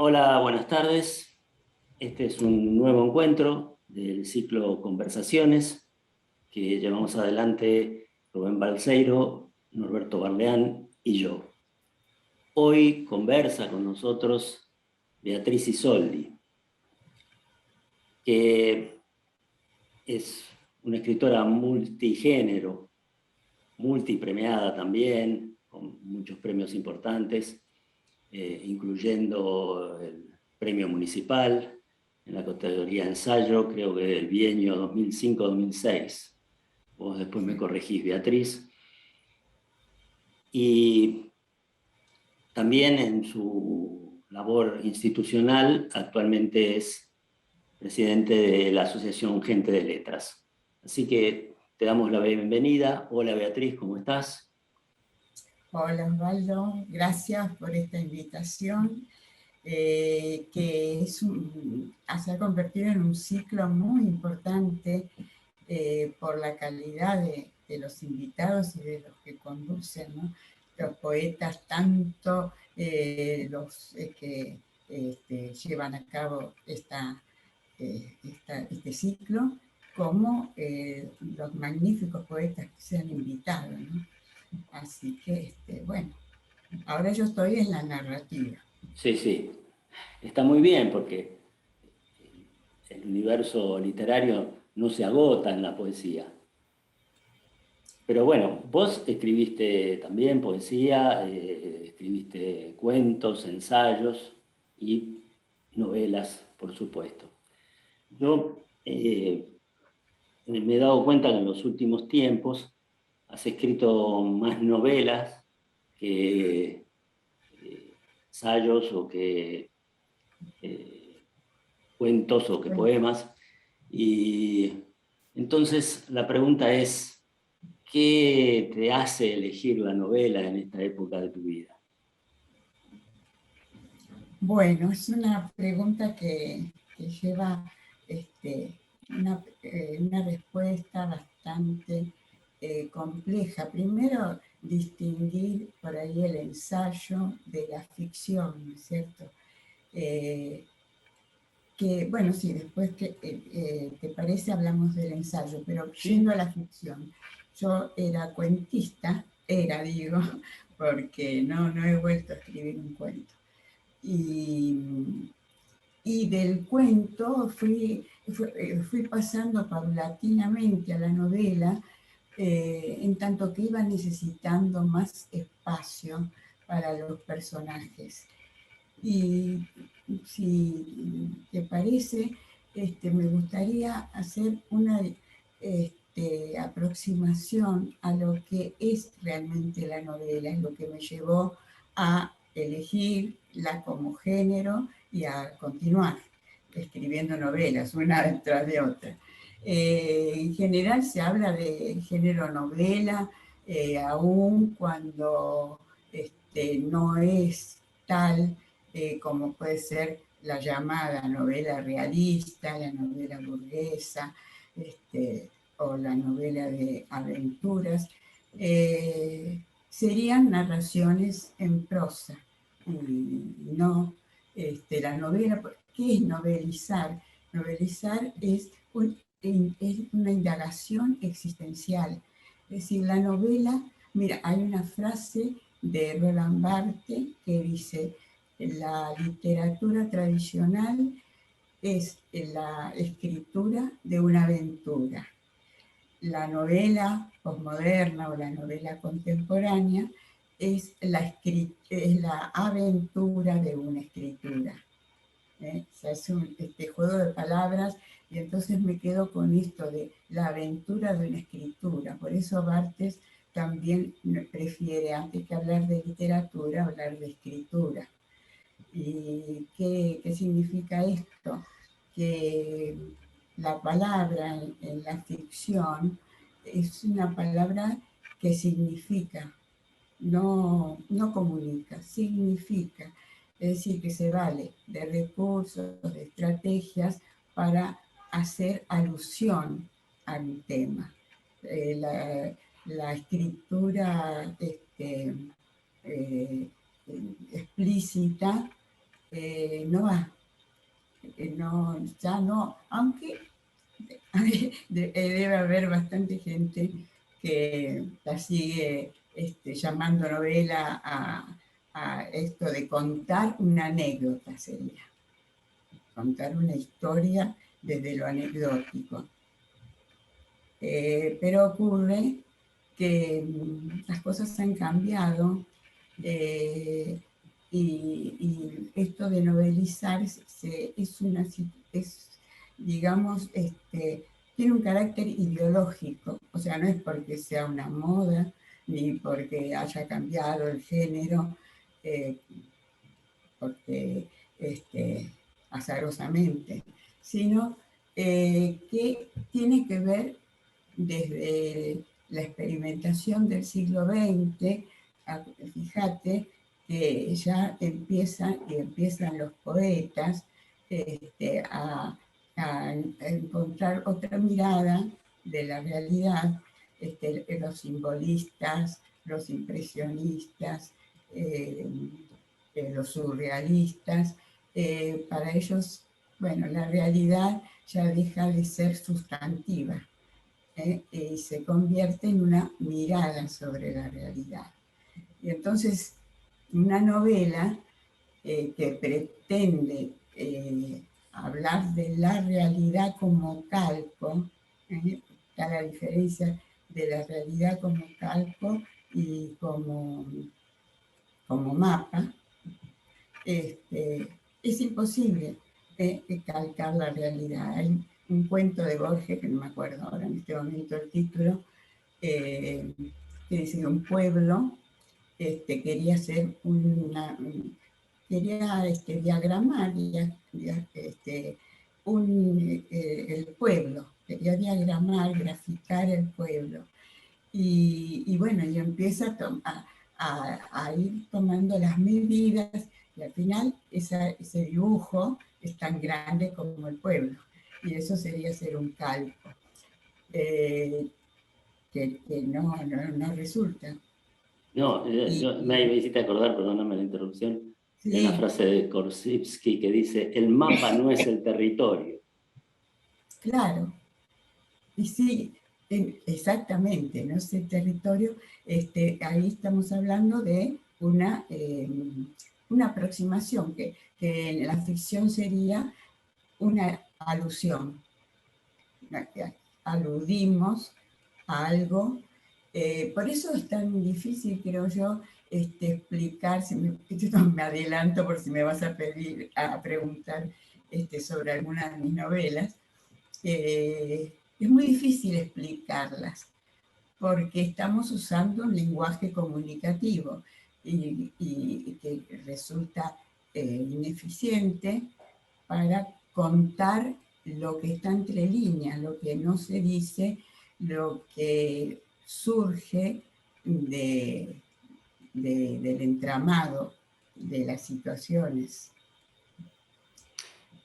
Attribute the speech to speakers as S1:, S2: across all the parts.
S1: Hola, buenas tardes. Este es un nuevo encuentro del ciclo Conversaciones que llevamos adelante Rubén Balseiro, Norberto Barleán y yo. Hoy conversa con nosotros Beatriz Isoldi, que es una escritora multigénero, multipremiada también, con muchos premios importantes, incluyendo el premio municipal en la categoría ensayo, creo que el bienio 2005-2006. Vos después me corregís, Beatriz. Y también en su labor institucional actualmente es presidente de la Asociación Gente de Letras. Así que te damos la bienvenida. Hola Beatriz, ¿cómo estás?
S2: Hola Osvaldo, gracias por esta invitación que se ha convertido en un ciclo muy importante por la calidad de los invitados y de los que conducen, ¿no? Los poetas, tanto los que llevan a cabo este ciclo, como los magníficos poetas que se han invitado, ¿no? Así que, bueno, ahora yo estoy en la narrativa.
S1: Sí, sí, está muy bien porque el universo literario no se agota en la poesía. Pero bueno, vos escribiste también poesía, escribiste cuentos, ensayos y novelas, por supuesto. Yo me he dado cuenta que en los últimos tiempos has escrito más novelas que ensayos o que eh, cuentos o que
S2: Bueno,
S1: poemas. Y entonces la pregunta es, ¿qué te hace elegir la novela en esta época de tu vida?
S2: bueno, es una pregunta que lleva una respuesta bastante compleja. Primero, distinguir por ahí el ensayo de la ficción, ¿no es cierto? Eh, que, bueno, sí, después que te parece hablamos del ensayo, pero yendo a
S1: Sí,
S2: la ficción, yo era cuentista, digo, porque no he vuelto a escribir un cuento. Y, y del cuento fui pasando paulatinamente a la novela, en tanto que iba necesitando más espacio para los personajes. Y si te parece, me gustaría hacer una aproximación a lo que es realmente la novela, es lo que me llevó a elegirla como género y a continuar escribiendo novelas, una detrás de otra. En general se habla de género novela, aun cuando no es tal como puede ser la llamada novela realista, la novela burguesa, o la novela de aventuras, serían narraciones en prosa y no la novela. ¿Qué es novelizar? Novelizar es una indagación existencial. Es decir, la novela, mira, hay una frase de Roland Barthes que dice: la literatura tradicional es la escritura de una aventura. La novela posmoderna o la novela contemporánea es la aventura de una escritura. O sea, es este juego de palabras, y entonces me quedo con esto de la aventura de una escritura. Por eso Barthes también prefiere, antes que hablar de literatura, hablar de escritura. ¿Y qué significa esto? Que la palabra en la ficción es una palabra que significa, no comunica, significa. Es decir, que se vale de recursos, de estrategias para hacer alusión al tema. La escritura eh, explícita no va. No, ya no, aunque debe haber bastante gente que la sigue llamando novela a esto de contar una anécdota, sería. Contar una historia desde lo anecdótico. Pero ocurre que las cosas han cambiado y esto de novelizar digamos, tiene un carácter ideológico, o sea, no es porque sea una moda, ni porque haya cambiado el género, porque azarosamente, sino que tiene que ver desde la experimentación del siglo XX, fíjate que ya empiezan los poetas a encontrar otra mirada de la realidad, los simbolistas, los impresionistas, los surrealistas, para ellos, bueno, la realidad ya deja de ser sustantiva y se convierte en una mirada sobre la realidad. Y entonces, una novela que pretende hablar de la realidad como calco, está la diferencia de la realidad como calco y como mapa, es imposible calcar la realidad. Hay un cuento de Borges, que no me acuerdo ahora en este momento el título, que dice que un pueblo quería hacer quería diagramar el pueblo, quería diagramar, graficar el pueblo. Y bueno, y empieza a ir tomando las medidas y al final ese dibujo es tan grande como el pueblo. Y eso sería ser un calco, que no resulta.
S1: No, me hiciste acordar, perdóname la interrupción, de una
S2: Sí,
S1: frase de Korzybski que dice: el mapa no es el territorio.
S2: claro. Y sí, exactamente, no sé, territorio, ahí estamos hablando de una aproximación que en la ficción sería una alusión. Aludimos a algo. Por eso es tan difícil, creo yo, explicar, yo me adelanto por si me vas a preguntar sobre alguna de mis novelas. Es muy difícil explicarlas porque estamos usando un lenguaje comunicativo y que resulta ineficiente para contar lo que está entre líneas, lo que no se dice, lo que surge del entramado de las situaciones.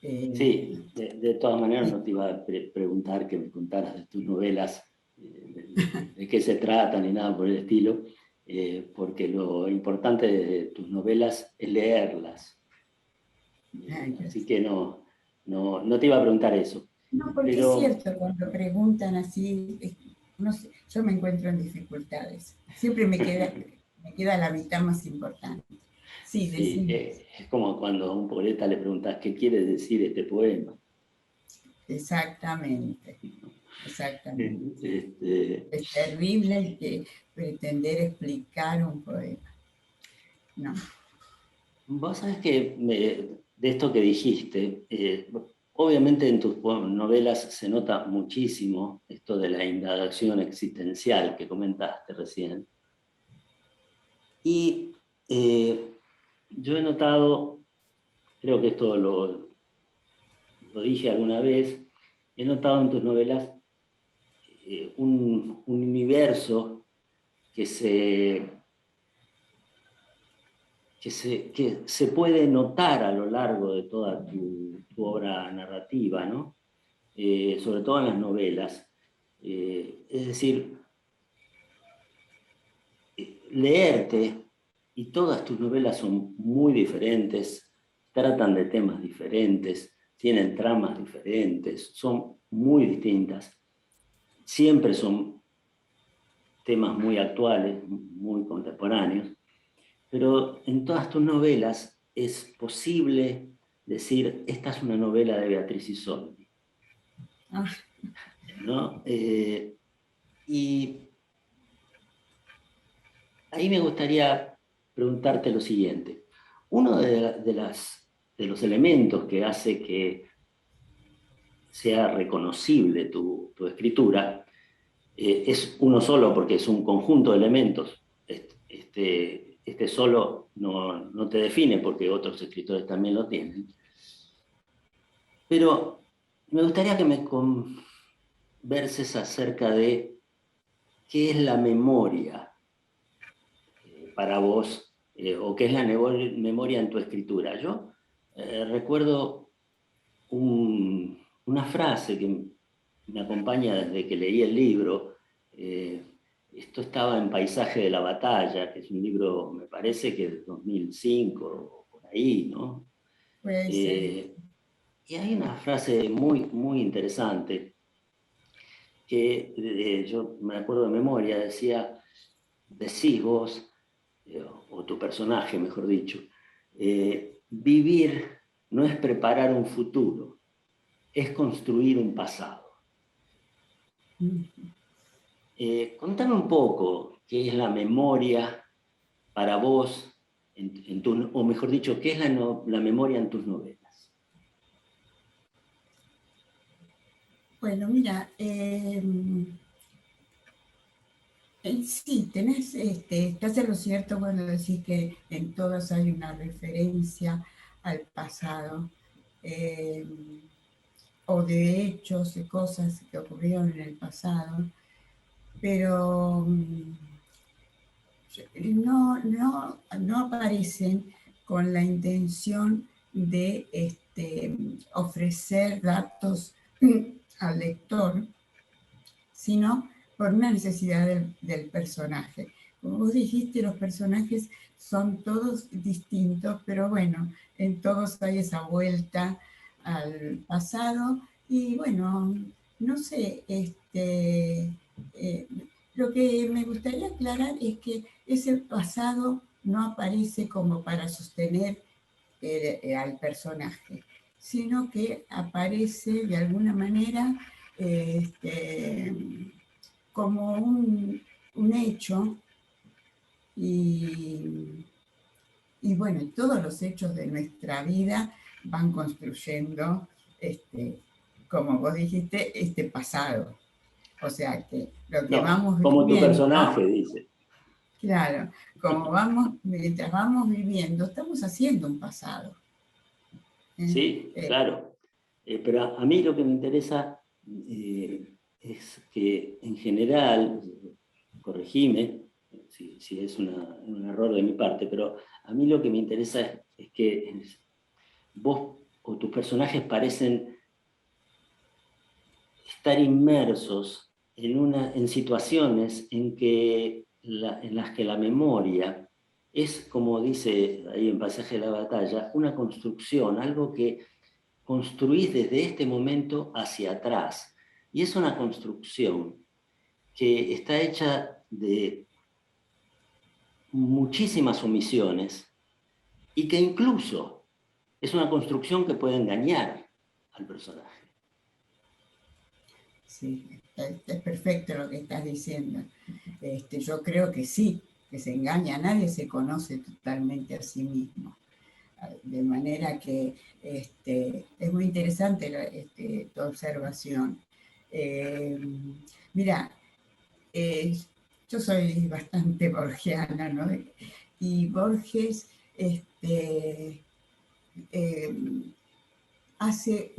S1: Sí, de todas maneras no te iba a preguntar que me contaras de tus novelas, de qué se tratan ni nada por el estilo, porque lo importante de tus novelas es leerlas. Así que no te iba a preguntar eso.
S2: No, porque es
S1: Pero
S2: cierto, cuando preguntan así, no sé, yo me encuentro en dificultades. Siempre me queda la mitad más importante. Sí,
S1: sí,
S2: decimos.
S1: es como cuando a un poeta le preguntas qué quiere decir este poema.
S2: Exactamente, exactamente.
S1: Este,
S2: Es terrible que pretender explicar un poema. No.
S1: vos sabés que de esto que dijiste, obviamente en tus novelas se nota muchísimo esto de la indagación existencial que comentaste recién. Y yo he notado, creo que esto lo dije alguna vez, he notado en tus novelas un universo que se puede notar a lo largo de toda tu obra narrativa, ¿no? Sobre todo en las novelas. Es decir, leerte, y todas tus novelas son muy diferentes, tratan de temas diferentes, tienen tramas diferentes, son muy distintas. Siempre son temas muy actuales, muy contemporáneos, pero en todas tus novelas es posible decir, esta es una novela de Beatriz Isoldi, ¿no? Y ahí me gustaría preguntarte lo siguiente. Uno de los elementos que hace que sea reconocible tu escritura es uno solo, porque es un conjunto de elementos. Este solo no te define, porque otros escritores también lo tienen. Pero me gustaría que me converses acerca de qué es la memoria para vos, o qué es la memoria en tu escritura. Yo recuerdo una frase que me acompaña desde que leí el libro. Esto estaba en Paisaje de la Batalla, que es un libro, me parece que de 2005, o por ahí, ¿no?
S2: Puede ser.
S1: Y hay una frase muy, muy interesante que yo me acuerdo de memoria, decís vos, o tu personaje, mejor dicho, vivir no es preparar un futuro, es construir un pasado. Contame un poco qué es la memoria para vos, o mejor dicho, qué es la memoria en tus novelas.
S2: Bueno, mira, sí, estás en lo cierto cuando decís que en todas hay una referencia al pasado, o de hechos, de cosas que ocurrieron en el pasado, pero no aparecen con la intención de ofrecer datos al lector, sino por una necesidad del personaje. Como vos dijiste, los personajes son todos distintos, pero bueno, en todos hay esa vuelta al pasado. Y bueno, no sé, lo que me gustaría aclarar es que ese pasado no aparece como para sostener al personaje, sino que aparece de alguna manera como un hecho, y bueno, todos los hechos de nuestra vida van construyendo, como vos dijiste, este pasado. O sea que lo que vamos
S1: Como tu
S2: viviendo,
S1: personaje, dice.
S2: claro, mientras vamos viviendo, estamos haciendo un pasado.
S1: Sí, claro. Pero a mí lo que me interesa es que en general, corregime si es un error de mi parte, pero a mí lo que me interesa es que vos o tus personajes parecen estar inmersos en situaciones en las que la memoria es, como dice ahí en Pasaje de la Batalla, una construcción, algo que construís desde este momento hacia atrás. Y es una construcción que está hecha de muchísimas omisiones y que incluso es una construcción que puede engañar al personaje.
S2: Sí, es perfecto lo que estás diciendo. Yo creo que sí, que se engaña, nadie se conoce totalmente a sí mismo. De manera que es muy interesante tu observación. Mira, yo soy bastante borgiana, ¿no? Y Borges eh, hace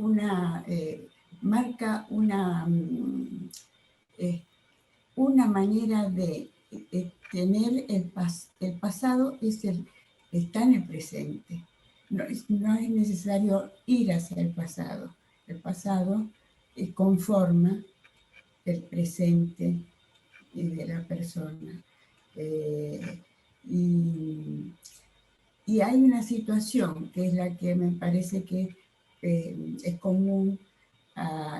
S2: marca una manera de tener el pasado, está en el presente. No es necesario ir hacia el pasado. El pasado conforma el presente de la persona. Y y hay una situación que es la que me parece que es común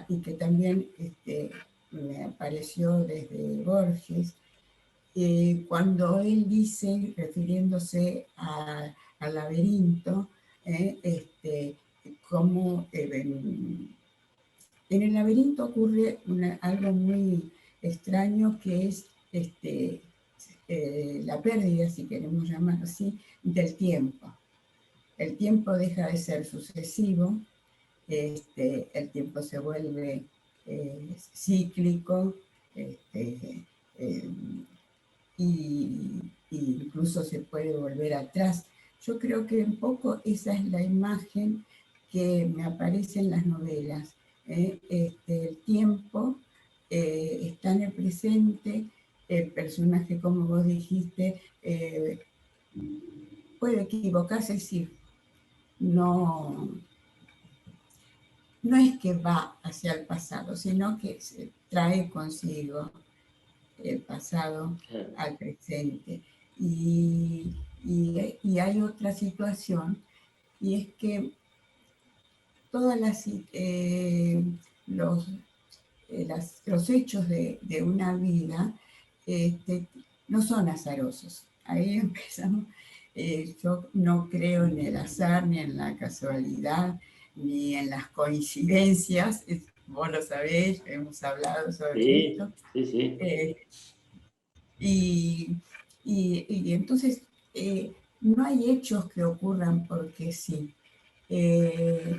S2: y que también me apareció desde Borges, cuando él dice, refiriéndose al laberinto, como en el laberinto ocurre algo muy extraño que es la pérdida, si queremos llamarlo así, del tiempo. El tiempo deja de ser sucesivo, el tiempo se vuelve cíclico, eh, y incluso se puede volver atrás. Yo creo que un poco esa es la imagen que me aparece en las novelas. El tiempo está en el presente, el personaje, como vos dijiste, puede equivocarse, sí, no, no es que va hacia el pasado, sino que se trae consigo el pasado
S1: Claro.
S2: al presente. Y hay otra situación, y es que todas los hechos de una vida no son azarosos. Ahí empezamos. Yo no creo en el azar, ni en la casualidad, ni en las coincidencias. Vos lo sabés, hemos hablado sobre
S1: Sí,
S2: esto.
S1: sí, sí.
S2: Y, y entonces no hay hechos que ocurran porque sí.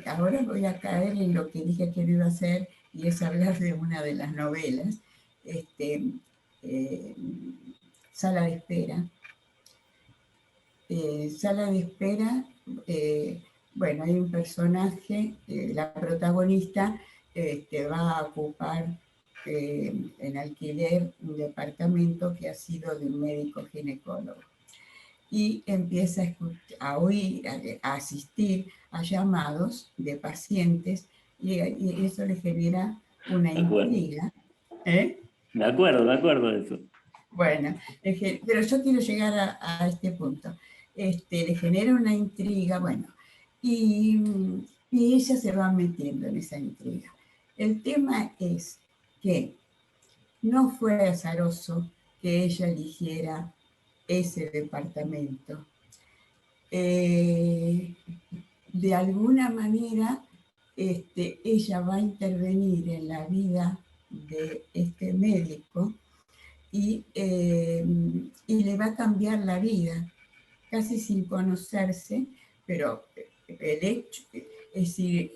S2: Ahora voy a caer en lo que dije que no iba a hacer, y es hablar de una de las novelas, eh, Sala de Espera. Sala de Espera, bueno, hay un personaje, la protagonista va a ocupar en alquiler un departamento que ha sido de un médico ginecólogo, y empieza a oír, a asistir a llamados de pacientes, y eso le genera una
S1: Me acuerdo.
S2: intriga. ¿Eh?
S1: Me acuerdo de eso.
S2: Bueno, pero yo quiero llegar a este punto. Le genera una intriga, bueno, y, y ella se va metiendo en esa intriga. El tema es que no fue azaroso que ella eligiera ese departamento. De alguna manera, ella va a intervenir en la vida de este médico, y le va a cambiar la vida, casi sin conocerse, pero el hecho, es decir,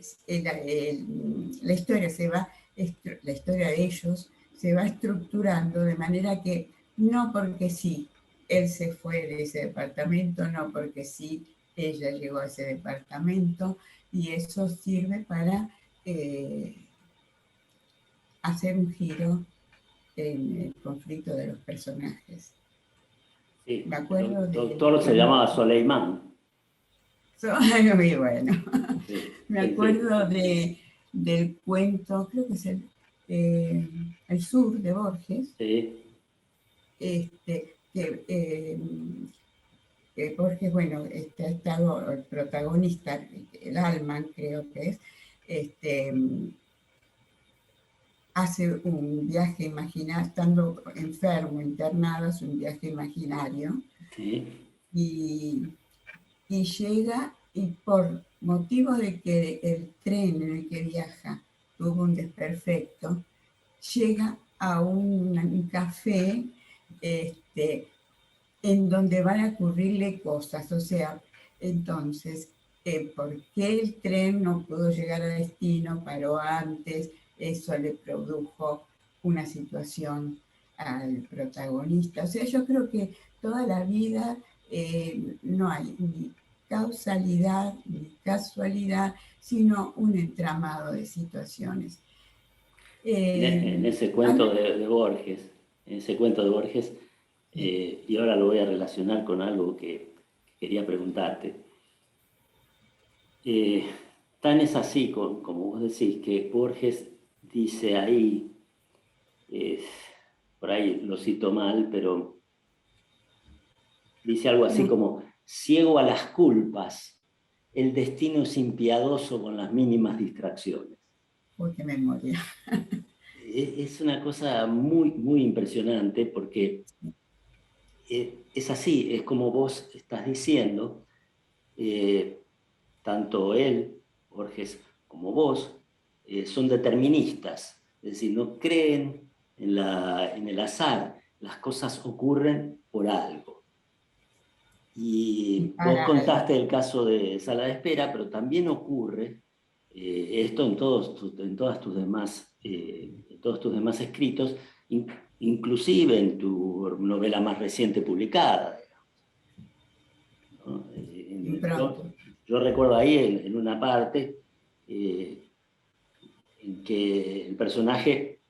S2: la historia la historia de ellos se va estructurando de manera que no porque sí él se fue de ese departamento, no porque sí ella llegó a ese departamento, y eso sirve para hacer un giro en el conflicto de los personajes.
S1: Sí,
S2: Me
S1: el
S2: acuerdo de
S1: doctor se llamaba Soleimán.
S2: muy bueno.
S1: Sí,
S2: Me
S1: sí, sí.
S2: acuerdo del cuento, creo que es el Sur de Borges,
S1: Sí,
S2: que Borges, bueno, ha estado el protagonista, el Alman creo que es, este, hace un viaje imaginario, estando enfermo, internado, hace un viaje imaginario,
S1: sí.
S2: y, y llega, y por motivos de que el tren en el que viaja tuvo un desperfecto, llega a un café en donde van a ocurrirle cosas. O sea, entonces, ¿por qué el tren no pudo llegar a destino, paró antes? Eso le produjo una situación al protagonista. O sea, yo creo que toda la vida no hay ni causalidad ni casualidad, sino un entramado de situaciones.
S1: En ese
S2: A
S1: cuento
S2: mí,
S1: de Borges, en ese cuento de Borges, y ahora lo voy a relacionar con algo que quería preguntarte. Tan es así, como vos decís, que Borges dice ahí, eh, por ahí lo cito mal, pero dice algo así
S2: no,
S1: como ciego a las culpas, el destino es impiadoso con las mínimas distracciones.
S2: Uy, qué memoria.
S1: Es una cosa muy, muy impresionante porque es así, es como vos estás diciendo, tanto él, Borges, como vos, son deterministas, es decir, no creen en el azar, las cosas ocurren por algo.
S2: Y
S1: Y vos
S2: para algo.
S1: contaste el caso de Sala de Espera, pero también ocurre esto en todos tus demás escritos, inclusive en tu novela más reciente publicada. ¿No?
S2: Y pronto.
S1: Yo recuerdo ahí en una parte en que el personaje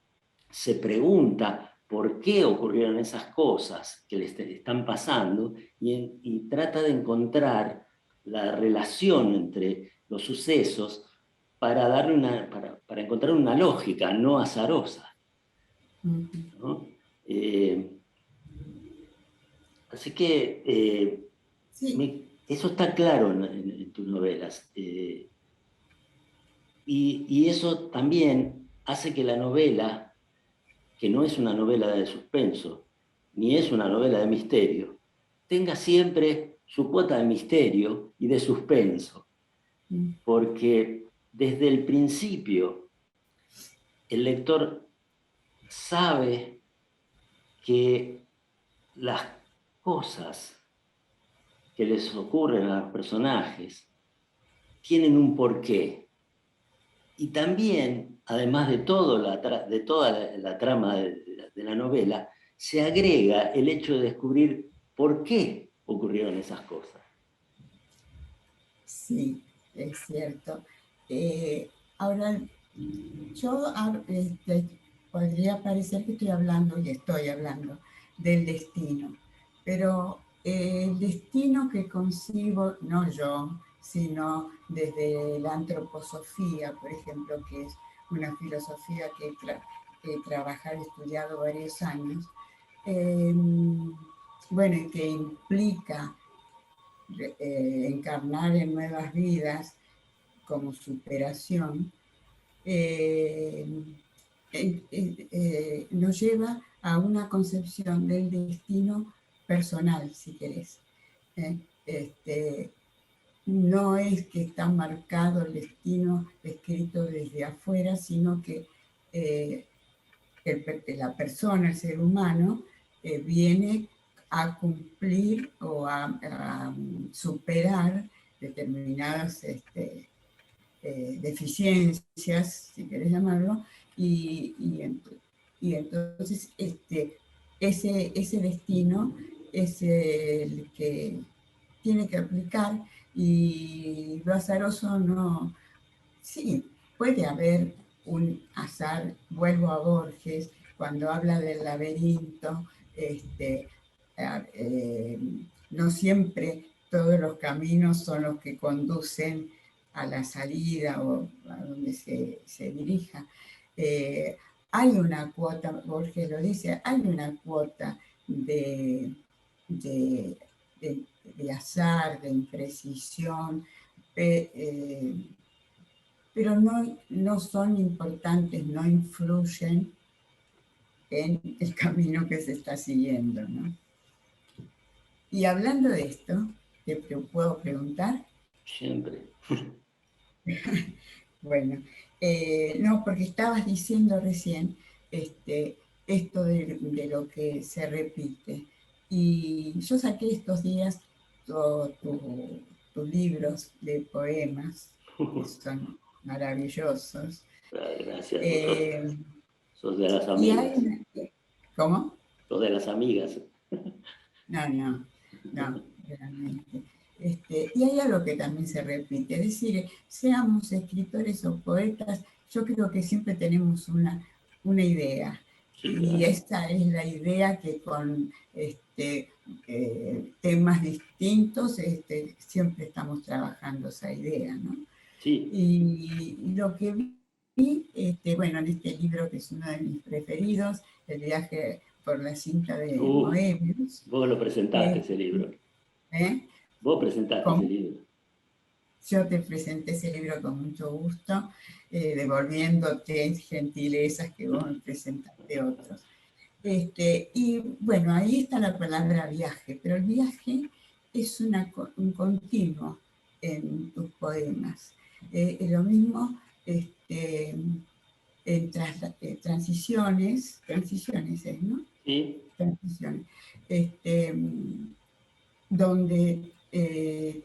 S1: se pregunta por qué ocurrieron esas cosas que le están pasando y trata de encontrar la relación entre los sucesos para, para encontrar una lógica no azarosa. ¿No? Así que
S2: Sí,
S1: eso está claro en tus novelas. Y eso también hace que la novela, que no es una novela de suspenso, ni es una novela de misterio, tenga siempre su cuota de misterio y de suspenso, porque desde el principio el lector sabe que las cosas que les ocurren a los personajes tienen un porqué. Y también, además de, de toda la trama de la novela, se agrega el hecho de descubrir por qué ocurrieron esas cosas.
S2: sí, es cierto. Ahora, yo podría parecer que estoy hablando, y estoy hablando, del destino, pero el destino que concibo, no yo, sino desde la antroposofía, por ejemplo, que es una filosofía que he trabajado, he estudiado varios años, eh, bueno, y que implica encarnar en nuevas vidas como superación, eh, nos lleva a una concepción del destino personal, si querés. No es que está marcado el destino escrito desde afuera, sino que la persona, el ser humano, viene a cumplir o a superar determinadas deficiencias, si querés llamarlo, y, y, y entonces ese destino es el que tiene que aplicar y lo azaroso no, sí, puede haber un azar, vuelvo a Borges, cuando habla del laberinto, eh, no siempre todos los caminos son los que conducen a la salida o a donde se dirija. Eh, Hay una cuota, Borges lo dice, hay una cuota de, de, de azar, de imprecisión, pero no son importantes, no influyen en el camino que se está siguiendo, ¿no? Y hablando de esto, ¿te puedo preguntar?
S1: Siempre.
S2: Bueno, no, porque estabas diciendo recién esto de lo que se repite. Y yo saqué estos días tus libros de poemas, que son maravillosos.
S1: Gracias, vos
S2: Eh,
S1: sos de las
S2: y
S1: amigas.
S2: hay ¿cómo?
S1: Sos de las amigas.
S2: No, no, no, realmente. Y hay algo que también se repite, es decir, seamos escritores o poetas, yo creo que siempre tenemos una idea,
S1: Sí,
S2: y
S1: claro.
S2: esta es la idea que con temas distintos siempre estamos trabajando esa idea, ¿no?
S1: Sí.
S2: Y lo que vi, bueno, en este libro que es uno de mis preferidos, El viaje por la cinta de
S1: Uh,
S2: Moebius,
S1: vos lo presentaste
S2: eh,
S1: ese libro.
S2: ¿eh?
S1: Vos presentaste ese libro.
S2: Yo te presenté ese libro con mucho gusto, devolviéndote gentilezas que vos me presentaste otros. Y bueno, ahí está la palabra viaje, pero el viaje es un continuo en tus poemas. Lo mismo en transiciones es, ¿no?
S1: Sí.
S2: Transiciones. Donde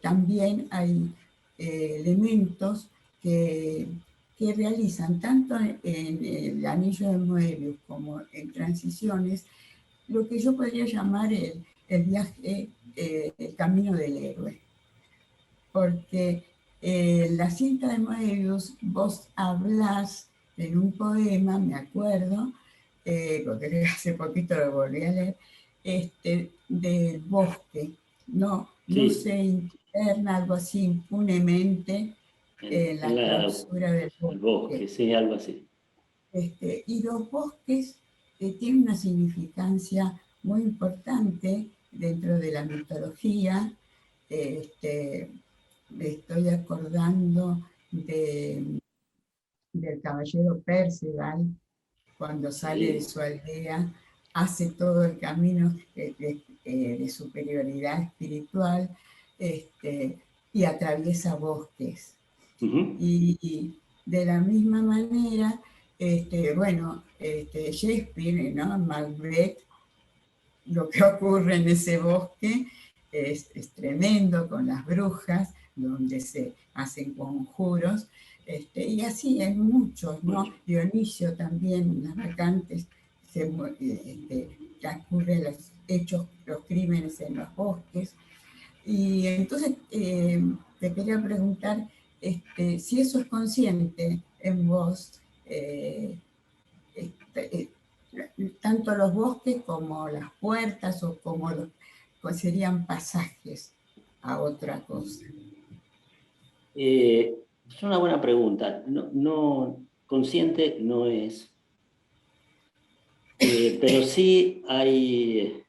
S2: también hay elementos que realizan tanto en el anillo de Moebius como en transiciones, lo que yo podría llamar el viaje, el camino del héroe. Porque la cinta de Moebius, vos hablás en un poema, me acuerdo, porque hace poquito lo volví a leer, del bosque, no
S1: Sí.
S2: se interna algo así impunemente en la clausura del
S1: El bosque,
S2: bosque.
S1: sí, algo así.
S2: Y los bosques tienen una significancia muy importante dentro de la mitología. Me estoy acordando del caballero Perceval, cuando sale de
S1: Sí.
S2: su aldea, hace todo el camino de superioridad espiritual, y atraviesa bosques. Y de la misma manera, bueno, Shakespeare, ¿no? Macbeth, lo que ocurre en ese bosque es tremendo con las brujas, donde se hacen conjuros, y así en muchos, ¿no? Dionisio también, las bacantes, transcurren los hechos, los crímenes en los bosques. Y entonces te quería preguntar si eso es consciente en vos, este, tanto los bosques como las puertas o como pues serían pasajes a otra cosa.
S1: Es una buena pregunta. Consciente no es. Pero sí hay,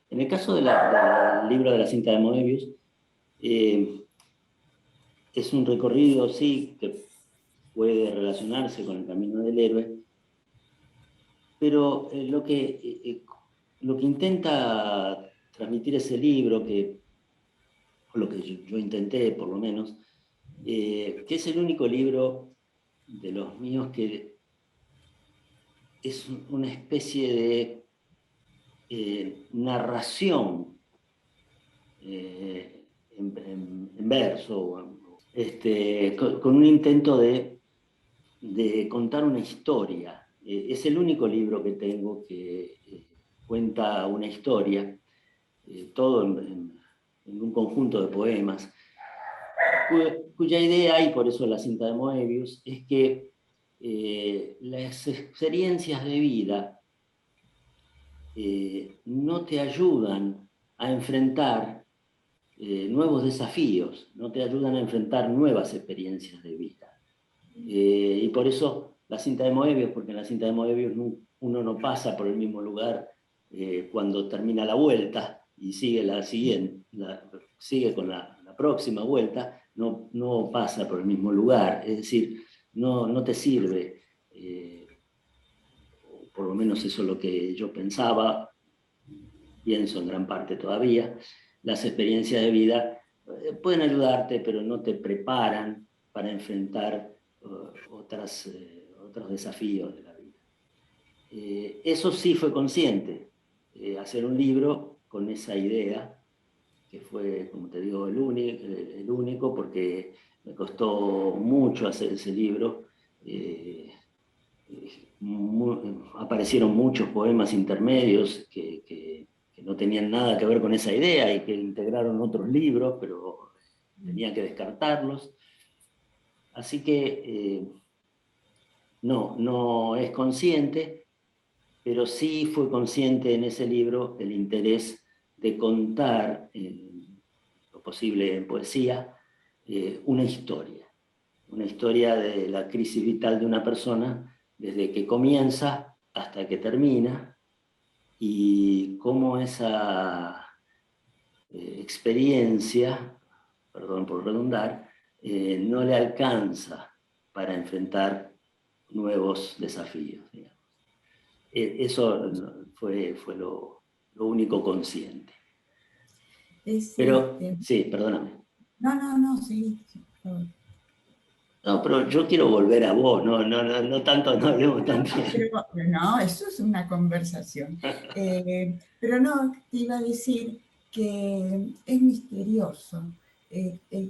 S1: en el caso del libro de la cinta de Moebius, es un recorrido, sí, que puede relacionarse con el camino del héroe, pero lo que intenta transmitir ese libro, o lo que yo intenté por lo menos, que es el único libro de los míos que es una especie de narración en verso, con un intento de contar una historia. Es el único libro que tengo que cuenta una historia, todo en un conjunto de poemas, cuya idea, y por eso la cinta de Moebius, es que las experiencias de vida no te ayudan a enfrentar nuevos desafíos, no te ayudan a enfrentar nuevas experiencias de vida. Y por eso la cinta de Moebius, porque en la cinta de Moebius uno no pasa por el mismo lugar cuando termina la vuelta y sigue la siguiente, sigue con la próxima vuelta, no pasa por el mismo lugar, es decir, no te sirve, por lo menos eso es lo que yo pensaba, pienso en gran parte todavía. Las experiencias de vida pueden ayudarte, pero no te preparan para enfrentar otros desafíos de la vida. Eso sí fue consciente, hacer un libro con esa idea, que fue, como te digo, el único, porque me costó mucho hacer ese libro. Aparecieron muchos poemas intermedios que no tenían nada que ver con esa idea y que integraron otros libros, pero tenía que descartarlos. Así que no es consciente, pero sí fue consciente en ese libro el interés de contar, lo posible en poesía, una historia de la crisis vital de una persona desde que comienza hasta que termina, y cómo esa experiencia perdón por redundar, no le alcanza para enfrentar nuevos desafíos, digamos. Eso fue lo único consciente. Pero, sí, perdóname.
S2: No, sí, por favor.
S1: No, pero yo quiero volver a vos, no tanto, no hablemos tanto.
S2: Pero, no, eso es una conversación. Pero no, te iba a decir que es misterioso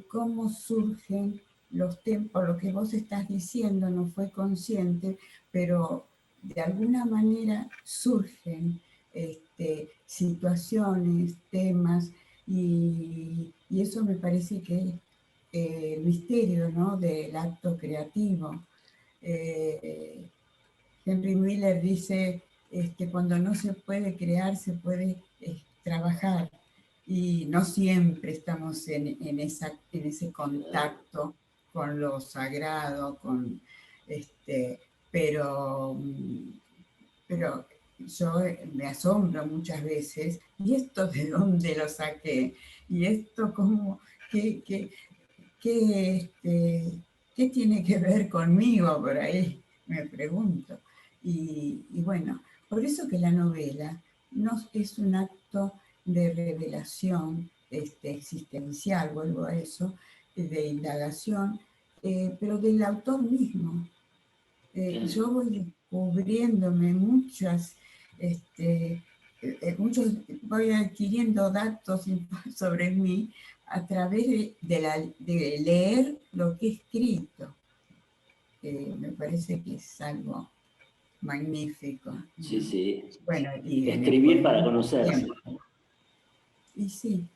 S2: cómo surgen los tiempos, lo que vos estás diciendo no fue consciente, pero de alguna manera surgen situaciones, temas, y eso me parece que es el misterio, ¿no?, del acto creativo. Henry Miller dice, cuando no se puede crear, se puede trabajar. Y no siempre estamos en ese contacto con lo sagrado, pero, pero yo me asombro muchas veces, ¿y esto de dónde lo saqué? ¿Y esto cómo? ¿Qué, qué, qué, qué tiene que ver conmigo por ahí? Me pregunto. Y bueno, por eso que la novela no es un acto de revelación existencial, vuelvo a eso, de indagación, pero del autor mismo. Yo voy descubriéndome voy adquiriendo datos sobre mí a través de leer lo que he escrito. Me parece que es algo magnífico.
S1: Sí, sí.
S2: Bueno, y en el
S1: Escribir para
S2: poema
S1: conocerse.
S2: también. Y sí,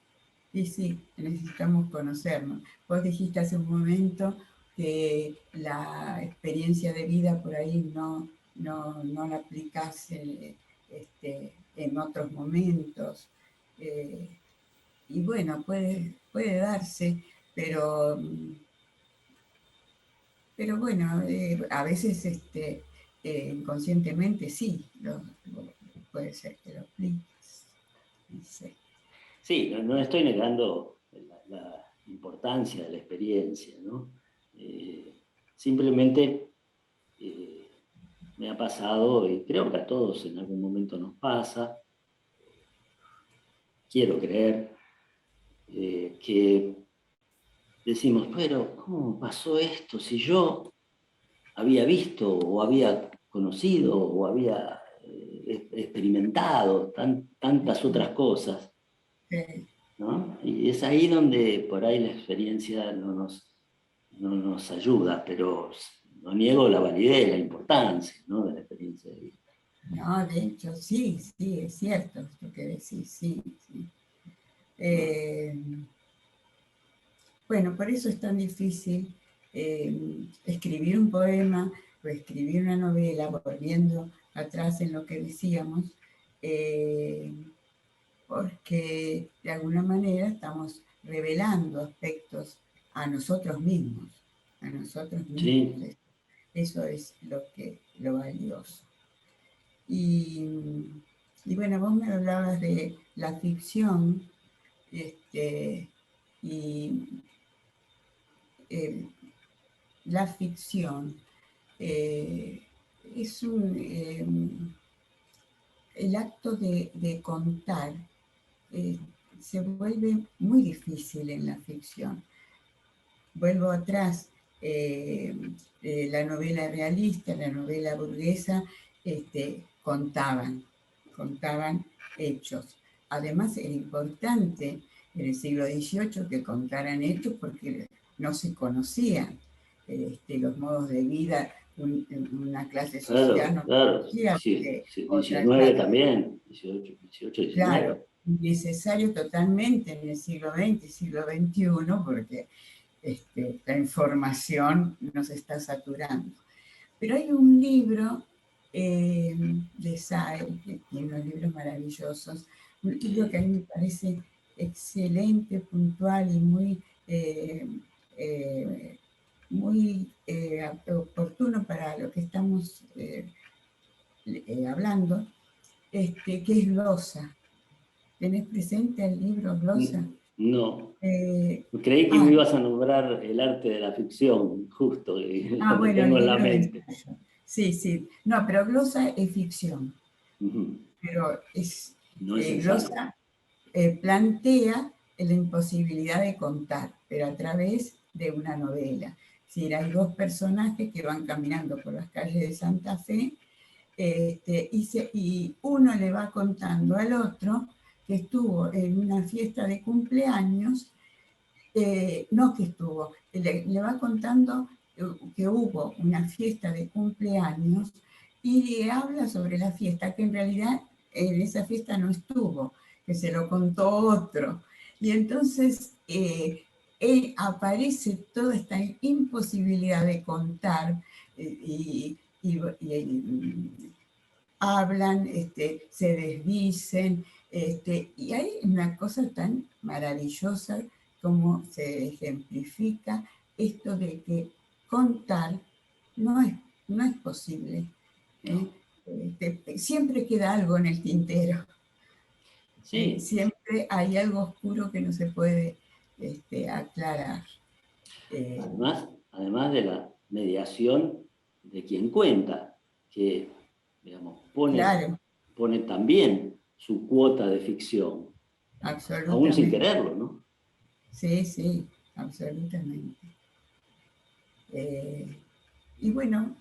S2: necesitamos conocernos. Vos dijiste hace un momento que la experiencia de vida por ahí no la aplicás en otros momentos. Eh, y bueno, puede darse, pero, pero bueno, a veces inconscientemente sí, puede ser que lo apliques. No sé.
S1: Sí, no estoy negando la importancia de la experiencia, ¿no? Simplemente me ha pasado, y creo que a todos en algún momento nos pasa, quiero creer, que decimos, pero ¿cómo pasó esto? Si yo había visto o había conocido o había experimentado tantas otras cosas, ¿no? Y es ahí donde por ahí la experiencia no nos ayuda, pero no niego la validez, la importancia, ¿no?, de la experiencia de vida.
S2: No, de hecho, sí, es cierto esto que decís, sí. Eh, bueno, por eso es tan difícil escribir un poema o escribir una novela, volviendo atrás en lo que decíamos, porque de alguna manera estamos revelando aspectos a nosotros mismos, a nosotros mismos.
S1: Sí.
S2: Eso es lo valioso. Y bueno, vos me hablabas de la ficción, y eh, la ficción es el acto de contar eh, se vuelve muy difícil en la ficción. Vuelvo atrás, la novela realista, la novela burguesa, contaban hechos. Además, era importante en el siglo XVIII que contaran hechos porque no se conocían los modos de vida, una clase social no
S1: Claro,
S2: conocía
S1: sí, sí,
S2: otra
S1: 19
S2: clase.
S1: también, 18, 19.
S2: Claro, necesario totalmente en el siglo XX y siglo XXI porque la información nos está saturando. Pero hay un libro de Sael, que tiene unos libros maravillosos, un libro que a mí me parece excelente, puntual y muy oportuno para lo que estamos hablando, que es Glosa. ¿Tenés presente el libro Glosa?
S1: No.
S2: Eh,
S1: Creí que me
S2: ah,
S1: ibas a nombrar el arte de la ficción, justo, y lo
S2: bueno,
S1: tengo
S2: el
S1: en la
S2: libro de
S1: mente.
S2: ensayo. Sí, sí. No, pero glosa es ficción.
S1: Ujú.
S2: Pero es,
S1: No es ensayo.
S2: glosa plantea la imposibilidad de contar, pero a través de una novela. Es decir, hay dos personajes que van caminando por las calles de Santa Fe y uno le va contando al otro que estuvo en una fiesta de cumpleaños, no que estuvo, le va contando que hubo una fiesta de cumpleaños y le habla sobre la fiesta, que en realidad en esa fiesta no estuvo, que se lo contó otro. Y entonces aparece toda esta imposibilidad de contar y hablan, se desdicen, y hay una cosa tan maravillosa como se ejemplifica esto de que contar no es, no es posible. ¿eh?
S1: No.
S2: Siempre queda algo en el tintero,
S1: Sí,
S2: siempre hay algo oscuro que no se puede aclarar. Eh,
S1: además de la mediación de quien cuenta, que, digamos,
S2: claro,
S1: pone también su cuota de ficción, aún sin
S2: absolutamente.
S1: quererlo, ¿no?
S2: Sí, sí, absolutamente. Eh, Y bueno,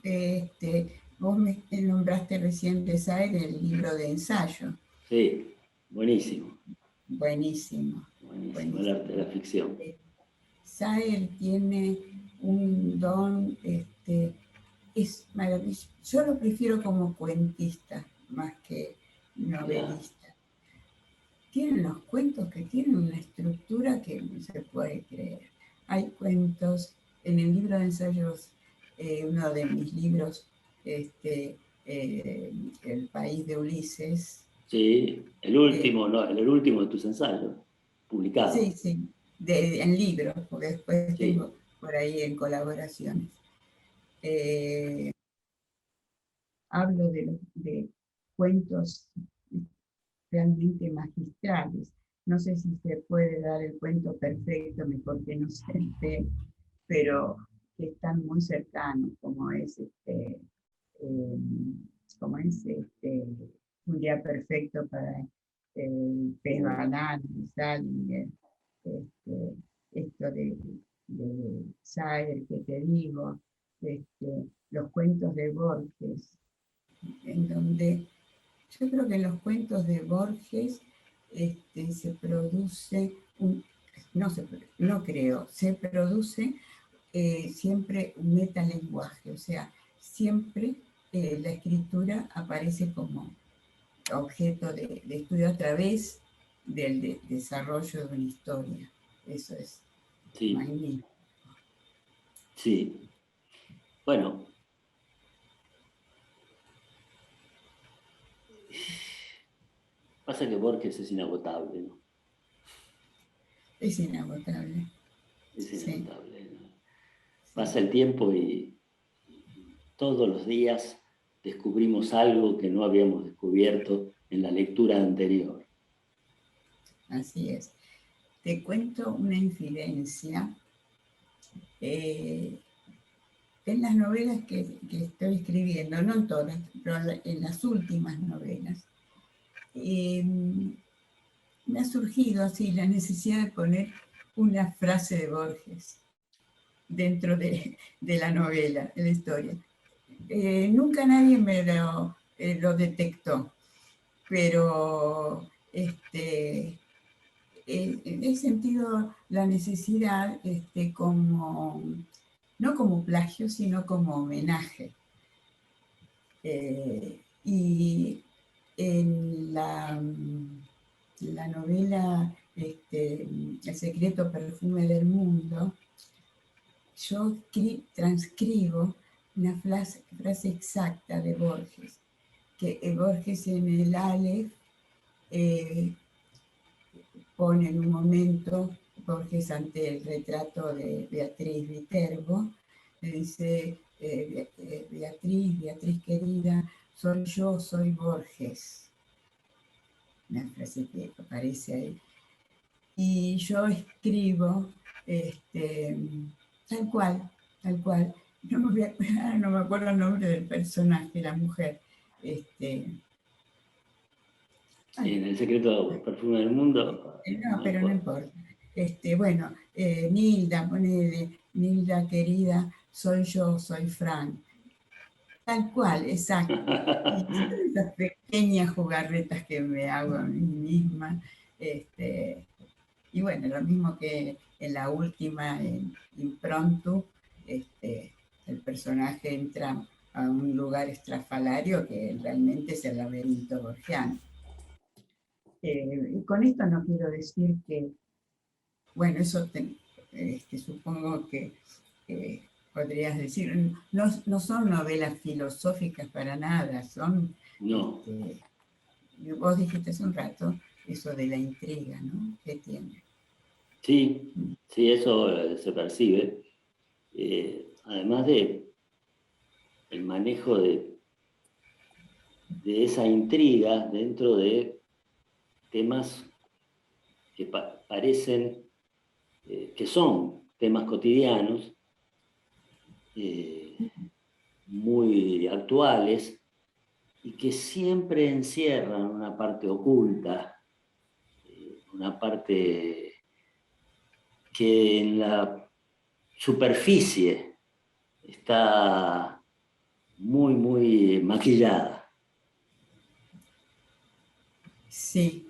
S2: vos me nombraste recién de Saer el libro de ensayo.
S1: Sí, buenísimo,
S2: Buenísimo,
S1: buenísimo, el arte de
S2: buenísimo.
S1: la ficción.
S2: Eh, Saer tiene un don, es maravilloso. Yo lo prefiero como cuentista más que
S1: Mirá,
S2: novelista. Tienen los cuentos que tienen una estructura que no se puede creer. Hay cuentos, en el libro de ensayos, uno de mis libros, este, El país de Ulises,
S1: sí, el
S2: eh,
S1: último, no, el último de tus ensayos,
S2: sí,
S1: publicado,
S2: sí, en libros, porque después
S1: sí,
S2: tengo por ahí en colaboraciones. Eh, Hablo de cuentos realmente magistrales. No sé si se puede dar el cuento perfecto, mejor que no se esté, pero que están muy cercanos, eh, un día perfecto para el pez banano, Salinger, este, esto de Sager que te digo, los cuentos de Borges, en donde yo creo que en los cuentos de Borges se produce no creo, se produce siempre un metalenguaje, o sea, siempre la escritura aparece como objeto de estudio a través del desarrollo de una historia. Eso es
S1: sí,
S2: magnífico.
S1: sí. Bueno, pasa que Borges es inagotable, ¿no?
S2: Es inagotable.
S1: Es
S2: Sí,
S1: inagotable, ¿no?
S2: sí,
S1: Pasa el tiempo y todos los días descubrimos algo que no habíamos descubierto en la lectura anterior.
S2: así es. Te cuento una infidencia. Eh, en las novelas que estoy escribiendo, no en todas, pero en las últimas novelas, eh, me ha surgido así la necesidad de poner una frase de Borges dentro de la novela, de la historia. Nunca nadie lo detectó, pero he sentido la necesidad no como plagio, sino como homenaje. Y en la novela El secreto perfume del mundo, yo transcribo una frase exacta de Borges, que Borges en el Aleph eh, pone en un momento, Borges ante el retrato de Beatriz Viterbo, le dice, Beatriz, Beatriz querida, soy yo, soy Borges. Una frase que aparece ahí. y yo escribo tal cual, tal cual. No me, no me acuerdo el nombre del personaje, la mujer.
S1: En El secreto perfume del mundo.
S2: No,
S1: No me
S2: pero no
S1: acuerdo.
S2: importa. Bueno, Nilda, ponele, Nilda querida, soy yo, soy Frank. Tal cual, exacto. Y son esas pequeñas jugarretas que me hago a mí misma. Y bueno, lo mismo que en la última, en Impronto, el personaje entra a un lugar estrafalario que realmente es el laberinto borgiano. Y con esto no quiero decir que, bueno, eso supongo que podrías decir, no, no son novelas filosóficas para nada, son,
S1: No.
S2: vos dijiste hace un rato, eso de la intriga, ¿no? ¿Qué tiene?
S1: Sí, sí, eso se percibe. Además de el manejo de esa intriga dentro de temas que parecen, que son temas cotidianos, muy actuales, y que siempre encierran una parte oculta, una parte que en la superficie está muy, muy maquillada.
S2: Sí,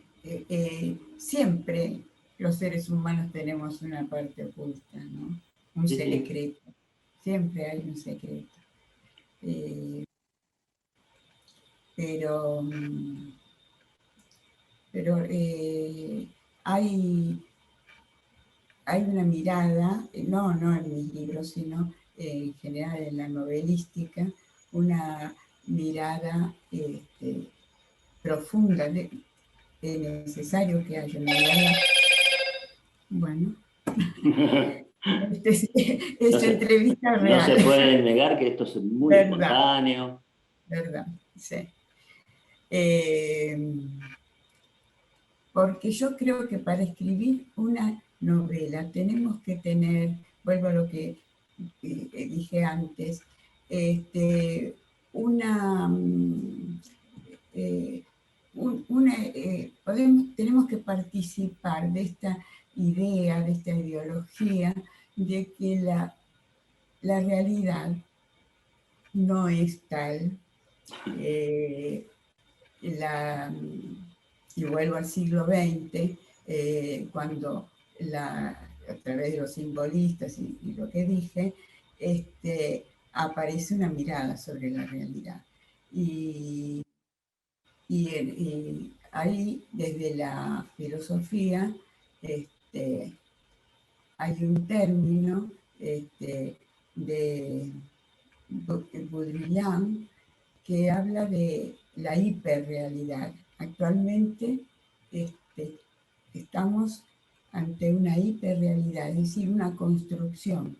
S2: siempre los seres humanos tenemos una parte oculta, ¿no? Un
S1: Sí, sí.
S2: secreto, siempre hay un secreto. Eh, pero pero hay, hay una mirada, no en mis libros, sino en general en la novelística, una mirada profunda. Es necesario que haya una mirada. Bueno,
S1: No
S2: es
S1: se,
S2: entrevista
S1: no
S2: real.
S1: se puede negar que esto es muy
S2: Verdad,
S1: espontáneo.
S2: verdad, sí. Eh, Porque yo creo que para escribir una novela tenemos que tener, vuelvo a lo que dije antes, una, eh, tenemos que participar de esta idea, de esta ideología, de que la realidad no es tal. eh, la, y vuelvo al siglo XX, cuando a través de los simbolistas y lo que dije, aparece una mirada sobre la realidad. Y, y ahí, desde la filosofía, hay un término de Baudrillard que habla de la hiperrealidad. Actualmente estamos ante una hiperrealidad, es decir, una construcción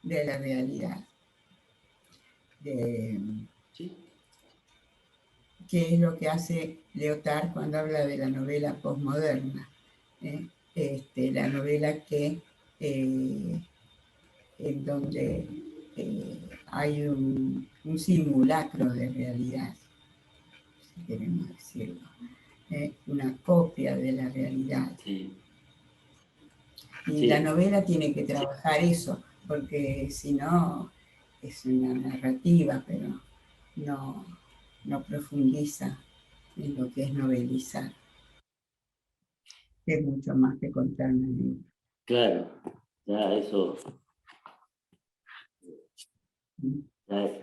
S2: de la realidad,
S1: ¿Sí?
S2: que es lo que hace Lyotard cuando habla de la novela posmoderna, ¿eh? La novela que en donde hay un simulacro de realidad, si queremos decirlo, una copia de la realidad.
S1: Sí,
S2: Y la
S1: sí,
S2: novela tiene que trabajar eso, porque si no es una narrativa, pero no, no profundiza en lo que es novelizar, que es mucho más que contar una anécdota.
S1: claro. Ya eso,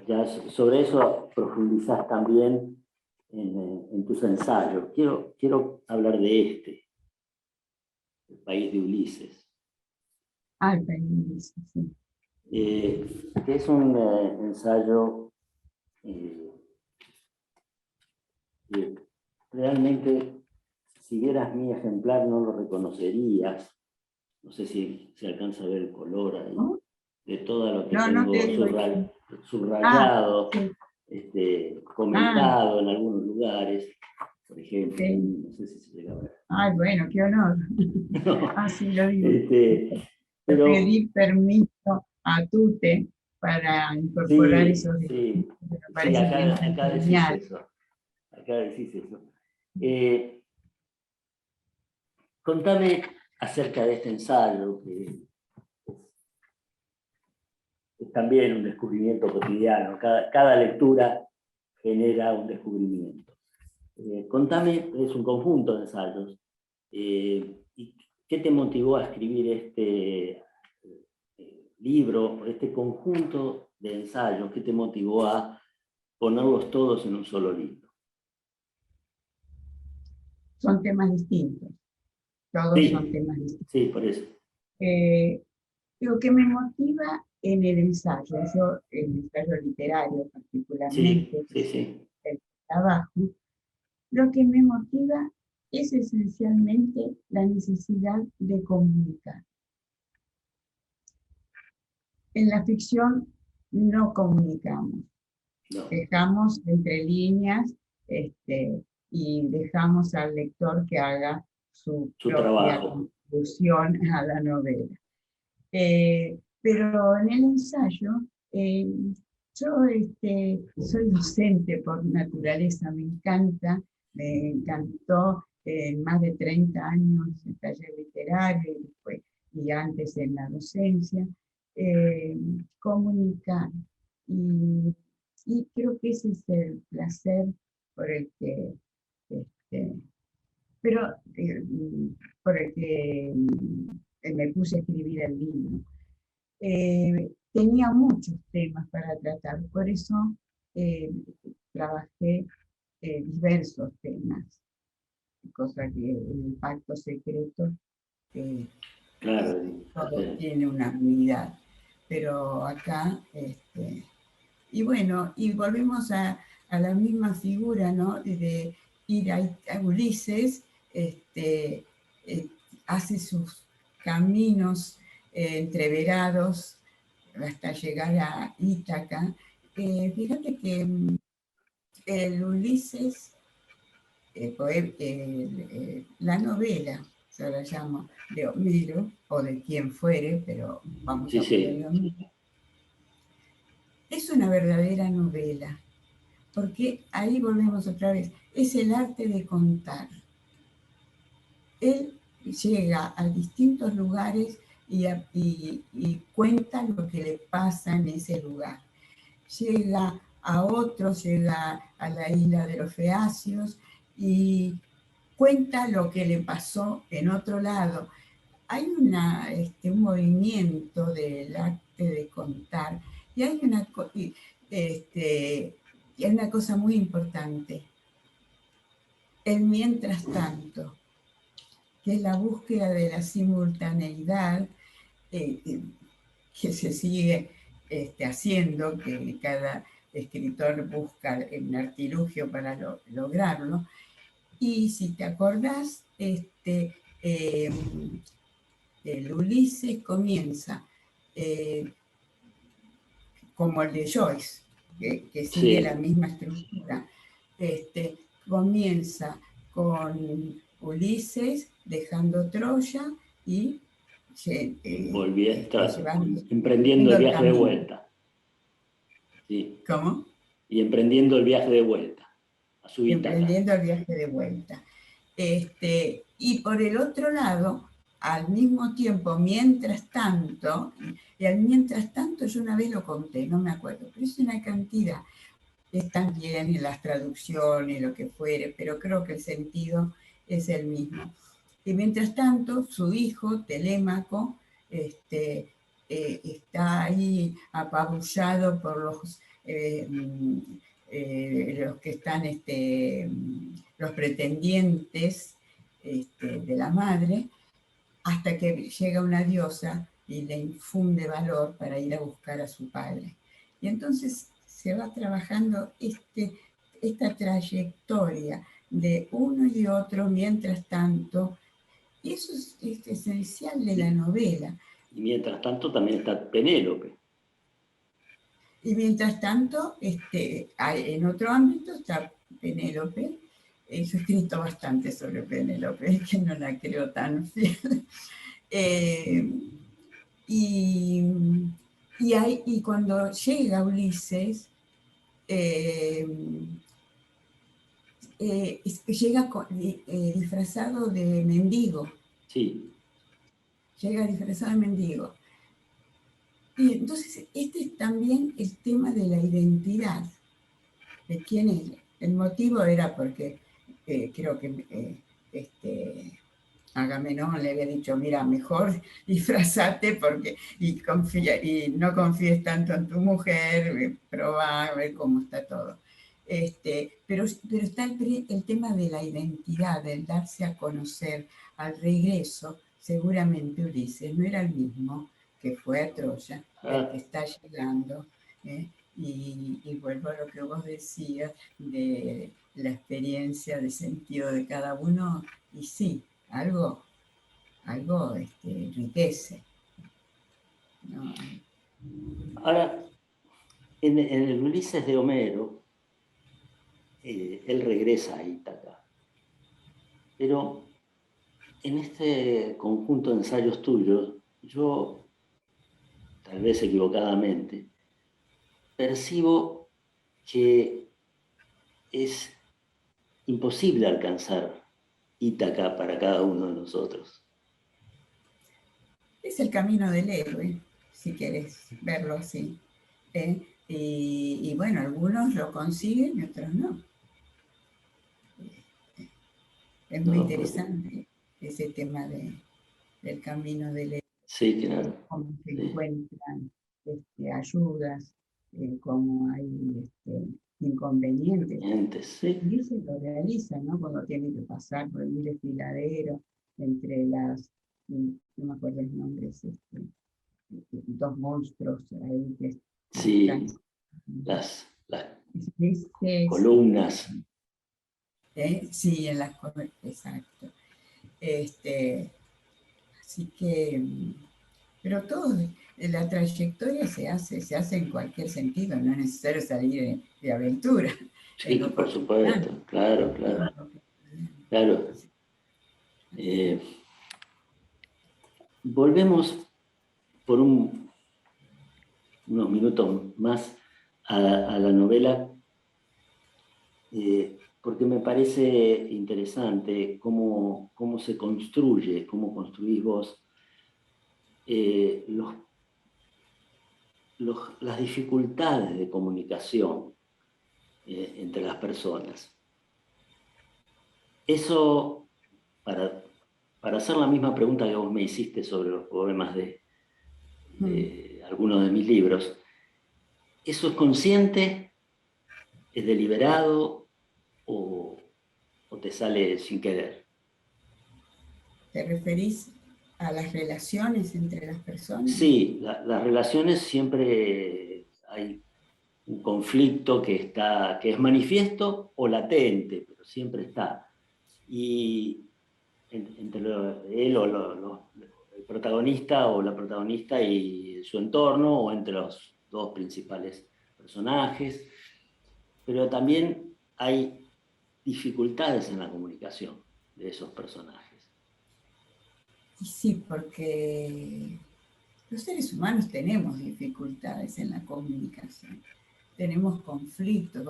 S1: ya sobre eso profundizás también en tus ensayos. Quiero hablar de El país de Ulises,
S2: Alta Inglés, sí.
S1: que es un ensayo eh, que realmente, si vieras mi ejemplar, no lo reconocerías. No sé si se alcanza a ver el color ahí,
S2: ¿No?
S1: de todo lo que
S2: No, no te
S1: tengo
S2: digo. Ah,
S1: subrayado,
S2: sí. Ah,
S1: comentado en algunos lugares. Por ejemplo.
S2: Sí.
S1: No sé si se llega a ver.
S2: Ay, bueno, qué honor.
S1: No,
S2: Así lo digo. Le
S1: pero
S2: pedí permiso a Tute para incorporar
S1: sí,
S2: esos
S1: sí,
S2: discursos, me
S1: sí,
S2: parece que es
S1: acá decís
S2: genial.
S1: eso. Acá decís eso. Contame acerca de este ensayo, que es también un descubrimiento cotidiano. Cada lectura genera un descubrimiento. Contame, es un conjunto de ensayos. ¿Y qué te motivó a escribir este libro, este conjunto de ensayos? ¿Qué te motivó a ponerlos todos en un solo libro?
S2: Son temas distintos, todos son
S1: Sí,
S2: temas distintos.
S1: sí, por eso.
S2: Lo que me motiva en el ensayo literario
S1: Sí,
S2: particularmente, que
S1: sí,
S2: es
S1: sí.
S2: el trabajo, lo que me motiva es esencialmente la necesidad de comunicar. En la ficción no comunicamos,
S1: No,
S2: dejamos entre líneas y dejamos al lector que haga su
S1: su
S2: propia
S1: trabajo.
S2: conclusión a la novela. Pero en el ensayo, eh, yo soy docente por naturaleza, me encantó más de 30 años en taller literario y antes en la docencia, comunicar. Y, y creo que ese es el placer por el que, este, pero, por el que me puse a escribir el libro. Tenía muchos temas para tratar, por eso eh, trabajé diversos temas, cosa que el pacto secreto eh,
S1: Claro.
S2: todo tiene una unidad, pero acá, y bueno, y volvemos a la misma figura, ¿no? De ir a Ulises, eh, hace sus caminos entreverados hasta llegar a Ítaca. Fíjate que el Ulises, la novela, yo la llamo, de Homero, o de quien fuere, pero vamos
S1: Sí,
S2: a ponerle
S1: sí.
S2: Homero, es una verdadera novela, porque ahí volvemos otra vez, es el arte de contar. Él llega a distintos lugares y cuenta lo que le pasa en ese lugar. Llega a otros, llega a la isla de los Feacios y cuenta lo que le pasó en otro lado. Hay un movimiento del arte de contar y hay y hay una cosa muy importante, el mientras tanto, que es la búsqueda de la simultaneidad que se sigue haciendo, que cada escritor busca el artilugio para lograrlo. Y si te acordás, el Ulises comienza como el de Joyce, que sigue la
S1: Sí.
S2: misma estructura. Comienza con Ulises dejando Troya y
S1: Emprendiendo
S2: yendo
S1: el
S2: el
S1: viaje de
S2: camino.
S1: vuelta. Sí.
S2: ¿Cómo?
S1: Y emprendiendo el viaje de vuelta a su Ítaca.
S2: Emprendiendo el viaje de vuelta. Y por el otro lado, al mismo tiempo, mientras tanto, y al mientras tanto yo una vez lo conté, no me acuerdo, pero es una cantidad, es también en las traducciones, lo que fuere, pero creo que el sentido es el mismo. Y mientras tanto, su hijo, Telémaco, está ahí apabullado por los que están, los pretendientes de la madre, hasta que llega una diosa y le infunde valor para ir a buscar a su padre. Y entonces se va trabajando esta trayectoria de uno y de otro mientras tanto, y eso es esencial de la novela.
S1: Y mientras tanto también está Penélope.
S2: Y mientras tanto, en otro ámbito está Penélope, Yo he escrito bastante sobre Penélope, es que no la creo tan fiel. Y cuando llega Ulises, llega disfrazado de mendigo.
S1: Sí.
S2: Llega disfrazado de mendigo. Y entonces este es también el tema de la identidad, de quién es. El motivo era porque creo que Agamenón le había dicho, mira, mejor disfrazate porque, y no confíes tanto en tu mujer, probá a ver cómo está todo. Pero está el tema de la identidad, del darse a conocer. Al regreso, seguramente Ulises no era el mismo que fue a Troya, el que está llegando. Y vuelvo a lo que vos decías de la experiencia de sentido de cada uno, y sí, algo enriquece. ¿No?
S1: Ahora, en el Ulises de Homero, él regresa a Ítaca, pero en este conjunto de ensayos tuyos, yo, tal vez equivocadamente, percibo que es imposible alcanzar Ítaca para cada uno de nosotros.
S2: Es el camino del héroe, si querés verlo así. Y bueno, algunos lo consiguen y otros no. Es muy interesante ese tema del camino del héroe.
S1: Sí, claro.
S2: Cómo se encuentran ayudas, cómo hay inconvenientes.
S1: Sí.
S2: Y se lo realiza, ¿no? Cuando tiene que pasar por un desfiladero entre no me acuerdo los nombres, dos monstruos ahí que
S1: sí,
S2: están.
S1: las
S2: columnas.
S1: columnas.
S2: Sí, en las columnas, exacto. Así que, pero todo, la trayectoria se hace en cualquier sentido, no es necesario salir de aventura.
S1: Sí, por supuesto, claro. Volvemos por unos minutos más a la novela, porque me parece interesante cómo se construye, cómo construís vos las dificultades de comunicación entre las personas. Eso, para hacer la misma pregunta que vos me hiciste sobre los poemas de algunos de mis libros, ¿eso es consciente, es deliberado o te sale sin querer?
S2: ¿Te referís a las relaciones entre las personas?
S1: Sí, las relaciones siempre hay un conflicto que es manifiesto o latente, pero siempre está. Y entre él o el protagonista o la protagonista y su entorno, o entre los dos principales personajes, pero también hay dificultades en la comunicación de esos personajes.
S2: Y sí, porque los seres humanos tenemos dificultades en la comunicación, tenemos conflictos,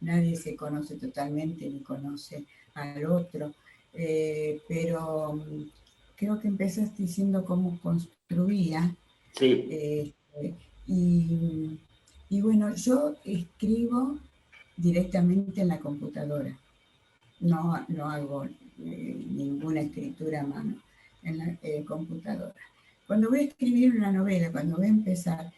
S2: nadie se conoce totalmente ni conoce al otro, pero creo que empezaste diciendo cómo construía.
S1: Sí.
S2: Y bueno, yo escribo directamente en la computadora, no hago ninguna escritura a mano en la computadora. Cuando voy a escribir una novela, cuando voy a empezar,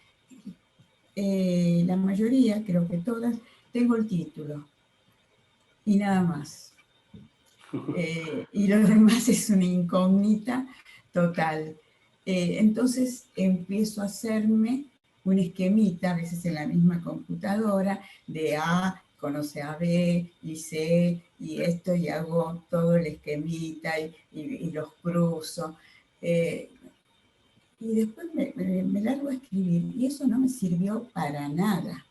S2: la mayoría, creo que todas, tengo el título y nada más. Y lo demás es una incógnita total. Entonces empiezo a hacerme un esquemita, a veces en la misma computadora, de A conoce a B y C y esto, y hago todo el esquemita y los cruzo. Y después me largo a escribir, y eso no me sirvió para nada.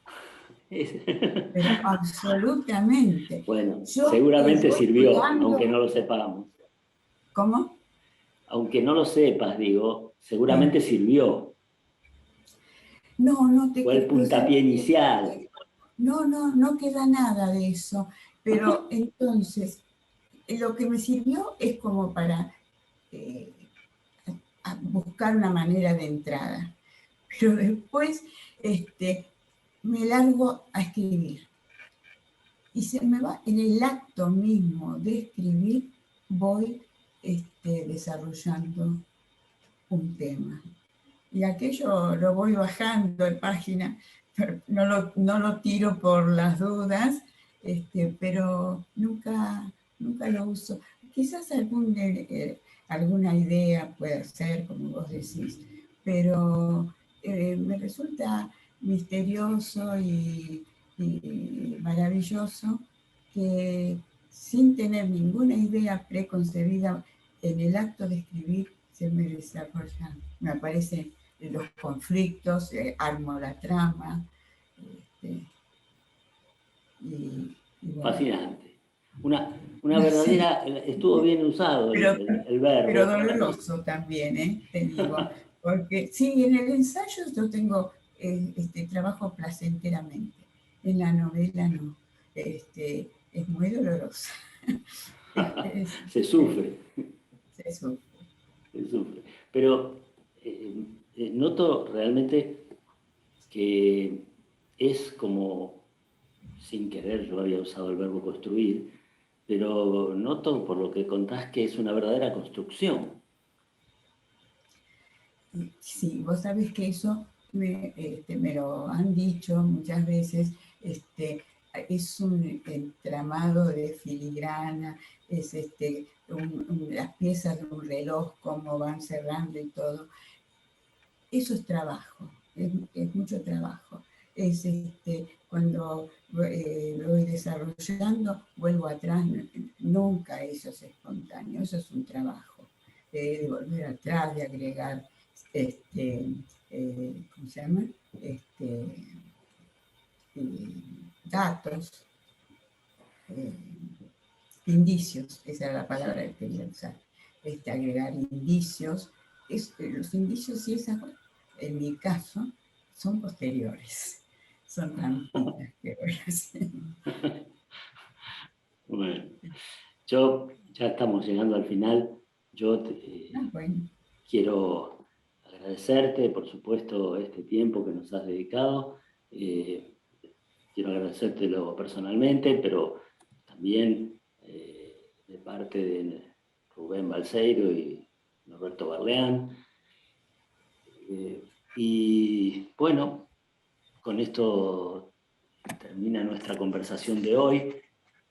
S2: Pero absolutamente.
S1: Bueno,
S2: Yo,
S1: seguramente
S2: yo
S1: sirvió,
S2: estudiando,
S1: aunque no lo sepamos.
S2: ¿cómo?
S1: Aunque no lo sepas, digo,
S2: Sí.
S1: seguramente sirvió.
S2: No, no te
S1: Fue el
S2: vos sabés
S1: puntapié
S2: que
S1: inicial.
S2: no queda nada de eso. Pero entonces, lo que me sirvió es como para eh, buscar una manera de entrada. Pero después me largo a escribir. Y se me va en el acto mismo de escribir, voy desarrollando un tema. Y aquello lo voy bajando en página, no lo tiro por las dudas, pero nunca lo uso. Quizás alguna idea puede ser, como vos decís, pero me resulta misterioso y maravilloso que sin tener ninguna idea preconcebida en el acto de escribir se me desarrollan, me aparecen los conflictos, armo la trama, este, y bueno,
S1: Fascinante. Una
S2: sí,
S1: verdadera, estuvo bien usado
S2: pero,
S1: el
S2: pero
S1: verbo para mí.
S2: doloroso también, te digo, porque sí, en el ensayo yo tengo, trabajo placenteramente, en la novela no, es muy dolorosa. Es,
S1: Se sufre,
S2: se sufre.
S1: se sufre. Pero noto realmente que es como, sin querer, yo había usado el verbo construir, pero noto por lo que contás que es una verdadera construcción.
S2: Sí, vos sabés que eso me lo han dicho muchas veces, es un entramado de filigrana, es las piezas de un reloj, cómo van cerrando y todo. Eso es trabajo, es mucho trabajo. Es cuando lo voy desarrollando, vuelvo atrás, nunca eso es espontáneo, eso es un trabajo de volver atrás, de agregar, ¿cómo se llama? Este, datos, eh, indicios, esa era la palabra que quería usar, agregar indicios. Los indicios y esas, en mi caso, son posteriores, son trampitas que voy haciendo.
S1: Bueno, yo ya estamos llegando al final. Yo
S2: Bueno,
S1: quiero agradecerte, por supuesto, este tiempo que nos has dedicado. Eh, Quiero agradecértelo personalmente, pero también de parte de Rubén Balseiro y Norberto Barleán. Y bueno, con esto termina nuestra conversación de hoy.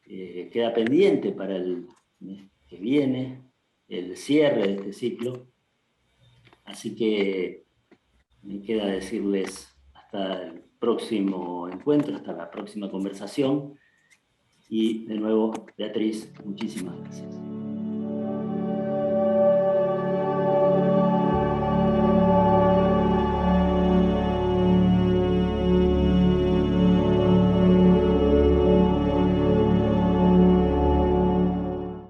S1: Queda pendiente para el mes que viene el cierre de este ciclo, así que me queda decirles hasta el próximo encuentro, hasta la próxima conversación. Y de nuevo, Beatriz, muchísimas gracias.